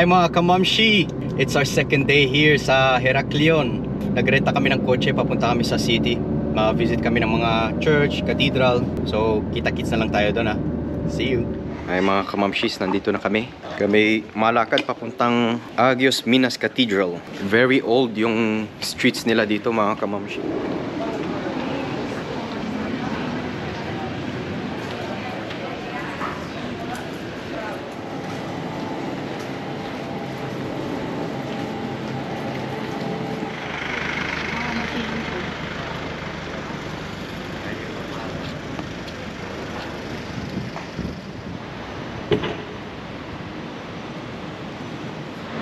Hi mga kamamshi! It's our second day here sa Heraklion. Nagrenta kami ng kotse, papunta kami sa city. Ma-visit kami ng mga church, cathedral. So kita-kits na lang tayo doon ha. See you! Hi mga kamamshis, nandito na kami. Kami malakad papuntang Agios Minas Cathedral. Very old yung streets nila dito mga kamamshi.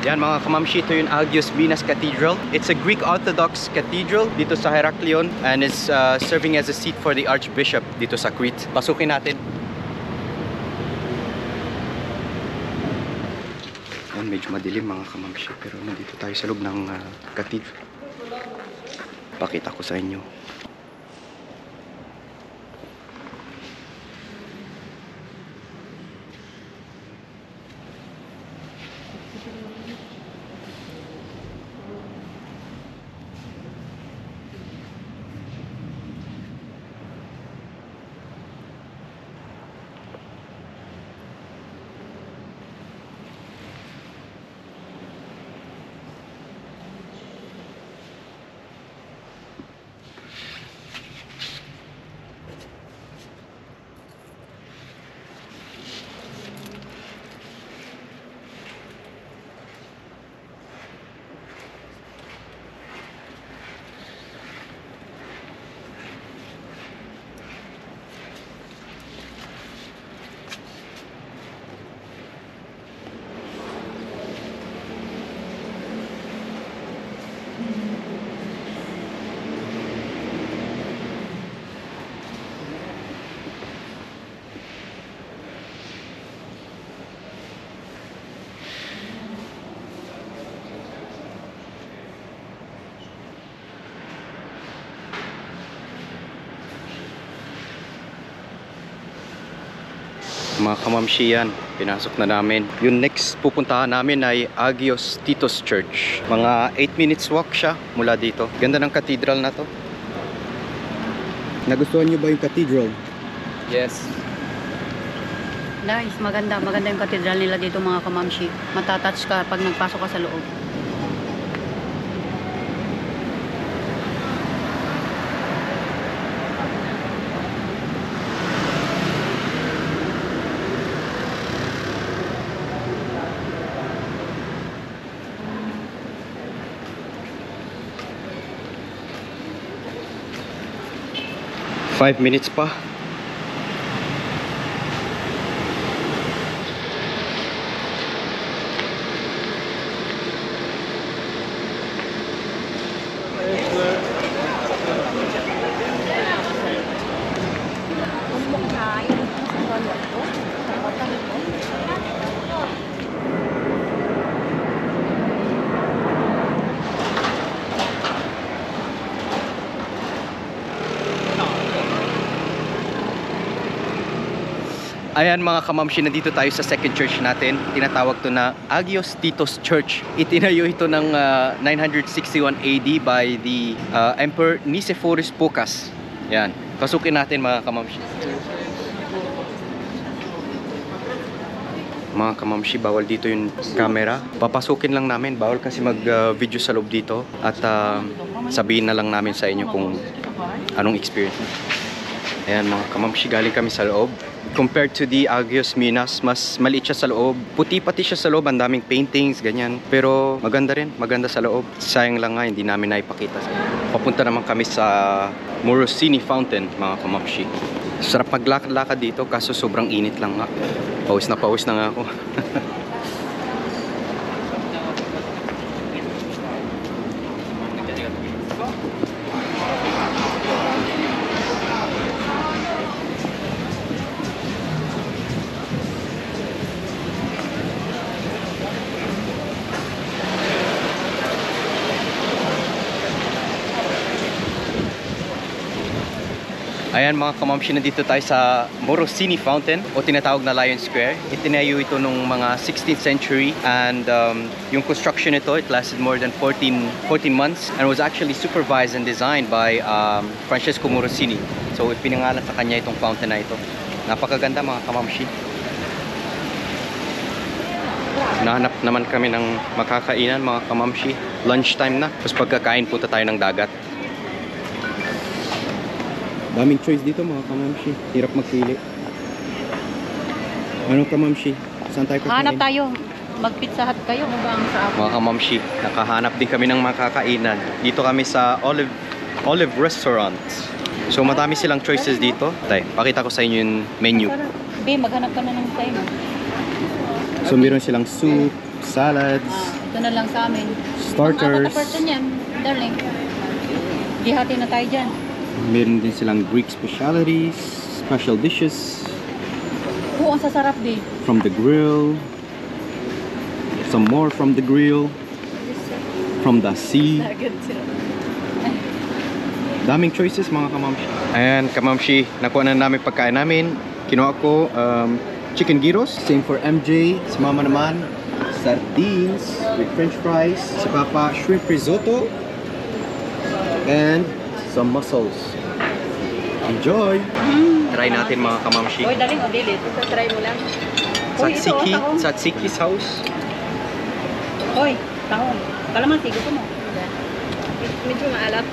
Yan mga kamamshi, ito yung Agios Minas Cathedral. It's a Greek Orthodox cathedral dito sa Heraklion and is serving as a seat for the Archbishop dito sa Crete. Pasukin natin. Yan, medyo madilim mga kamamshi pero nandito tayo sa loob ng cathedral. Pakita ko sa inyo. Mga kamamshi, yan, pinasok na namin. Yung next pupuntahan namin ay Agios Titos Church. Mga 8 minutes walk siya mula dito. Ganda ng cathedral na to. Nagustuhan niyo ba yung cathedral? Yes. Nice, maganda yung cathedral nila dito mga kamamshi. Matatouch ka pag nagpasok ka sa loob. Five minutes pa. Ayan mga kamamshi, nandito tayo sa second church natin. Tinatawag to na Agios Titos Church. Itinayo ito ng 961 AD by the Emperor Nicephorus Phocas. Yan, pasukin natin mga kamamshi. Mga kamamshi, bawal dito yung camera. Papasukin lang namin, bawal kasi mag video sa loob dito. At sabihin na lang namin sa inyo kung anong experience. Ayan mga kamamshi, galing kami sa loob. Compared to the Agios Minas, mas maliit siya sa loob. Puti pati siya sa loob, ang daming paintings, ganyan. Pero maganda rin, maganda sa loob. Sayang lang nga, hindi namin naipakita. Papunta naman kami sa Morosini Fountain, mga kamamshi. Sarap maglakad-lakad dito, kaso sobrang init lang nga. Pawis na nga ako. Ayan mga kamamshi, nandito tayo sa Morosini Fountain o tinatawag na Lion Square. Itinayo ito nung mga 16th century and yung construction nito, it lasted more than 14 months and was actually supervised and designed by Francesco Morosini. So ipinangalan sa kanya itong fountain na ito. Napakaganda mga kamamshi. Nahanap naman kami ng makakainan mga kamamshi. Lunchtime na. Tapos pagkakain punta tayo ng dagat. Daming choice dito mga kamamshi. Hirap magpili. Anong kamamshi? Saan tayo kakain? Hanap tayo. Mag-pizza hut kayo. Hanggang sa ako. Mga kamamshi, nakahanap din kami ng makakainan. Dito kami sa Olive Restaurant. So madami silang choices dito. Tay, pakita ko sa inyo yung menu. Be, maghanap ka na ng time. So meron silang soup, salads, Ito na lang sa amin. starters. Ang 4 yan, darling. Dihati na tayo dyan. Meron din silang Greek specialties, special dishes Oo, ang sasarap, be. from the grill. Some more from the grill. From the sea. Daming choices mga kamamshi. Ayan kamamshi, nakuha na namin pagkain namin. Kinuha ko chicken gyros. Same for MJ. Si mama naman, sardines with french fries. Si papa, shrimp risotto. And some mussels. Enjoy! Try natin mga kamamshi. Uy, daling o dilit. Try mo lang. Uy, ito, Tzatziki, tahong. Tzatziki's house. Uy, tahong. Kalamansi, gusto mo? Medyo maalat.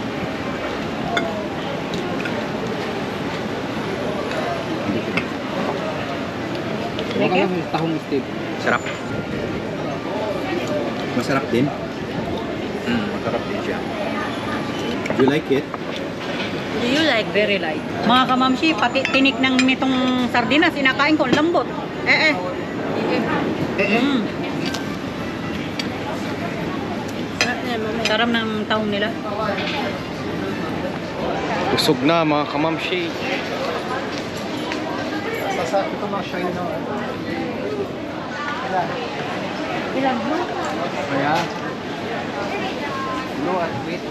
Like it? Tahong steak. Sarap. Masarap din. Masarap din siya. Do you like it? Do you like? Very light. Mga kamamshi, pati tinik ng nitong sardinas, sinakain ko, ang lambot. Mm. Sarap ng tahong nila. Busog na mga kamamshi. Ito mga shine na. Ilan mo? Kaya? No, at wait.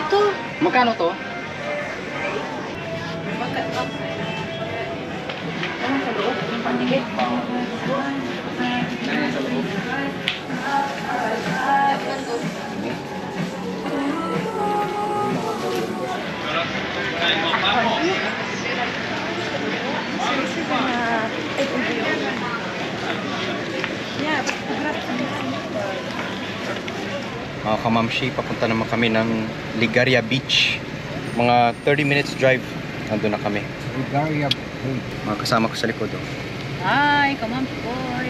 Ito. Magkano to? Mga kamamshi, papunta naman kami ng Ligaria Beach. Mga 30 minutes drive, nandun na kami. Bulgaria. Mga kasama ko sa likod. Oh. Hi, kamamshi boy.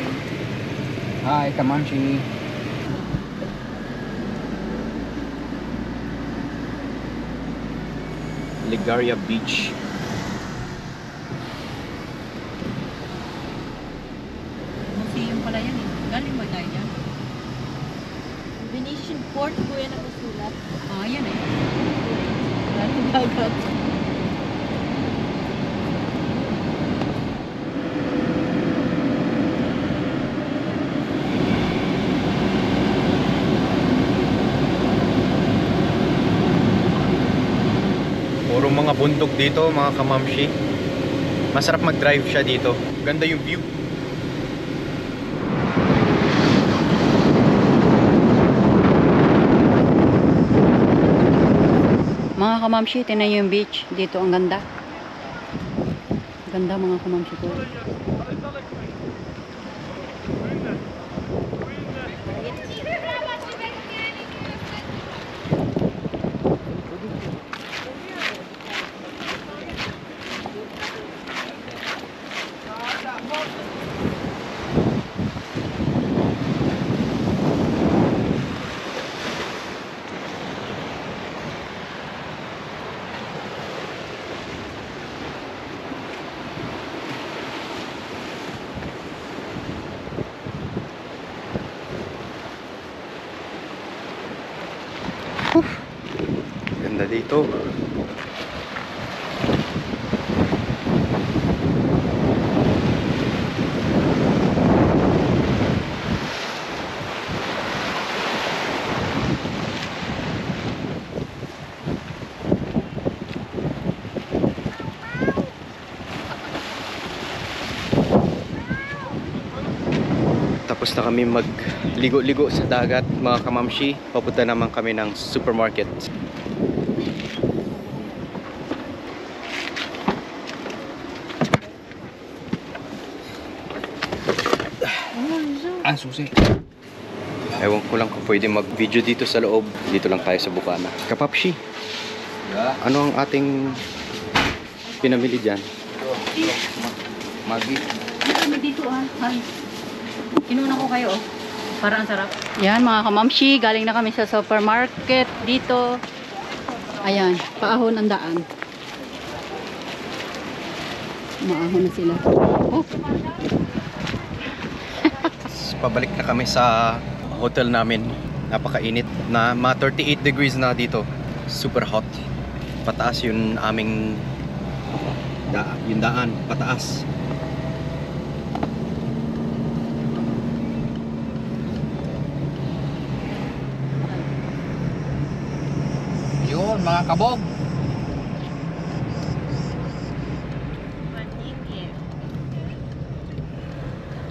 Hi, Kamanchi. Ligaria Beach. Museum pala yan eh. Galing ba tayo dyan? Venetian Port po yan ang usulat. Ah, yan eh. Galing dagat. Puro mga bundok dito, mga kamamshi. Masarap mag-drive siya dito. Ganda yung view. Mga kamamshi, tinan nyo yung beach. Dito ang ganda. Ganda mga kamamshi ko. dito. Tapos na kami magligo-ligo sa dagat, mga kamamshi. Papunta naman kami ng supermarket. Ah, susi. Ewan ko lang kung pwede mag-video dito sa loob. Dito lang tayo sa Bukana. Kapapshi, ano ang ating pinamili dyan? Magi. Kami dito Ay. Kinuna ko kayo Para ang sarap. Yan mga kamamshi, galing na kami sa supermarket dito. Ayan, paahon ang daan. Maahon na sila. Oh. Pabalik na kami sa hotel namin. Napakainit na, mga 38 degrees na dito. Super hot. Pataas yung aming yung daan, pataas. Yun, mga kabog.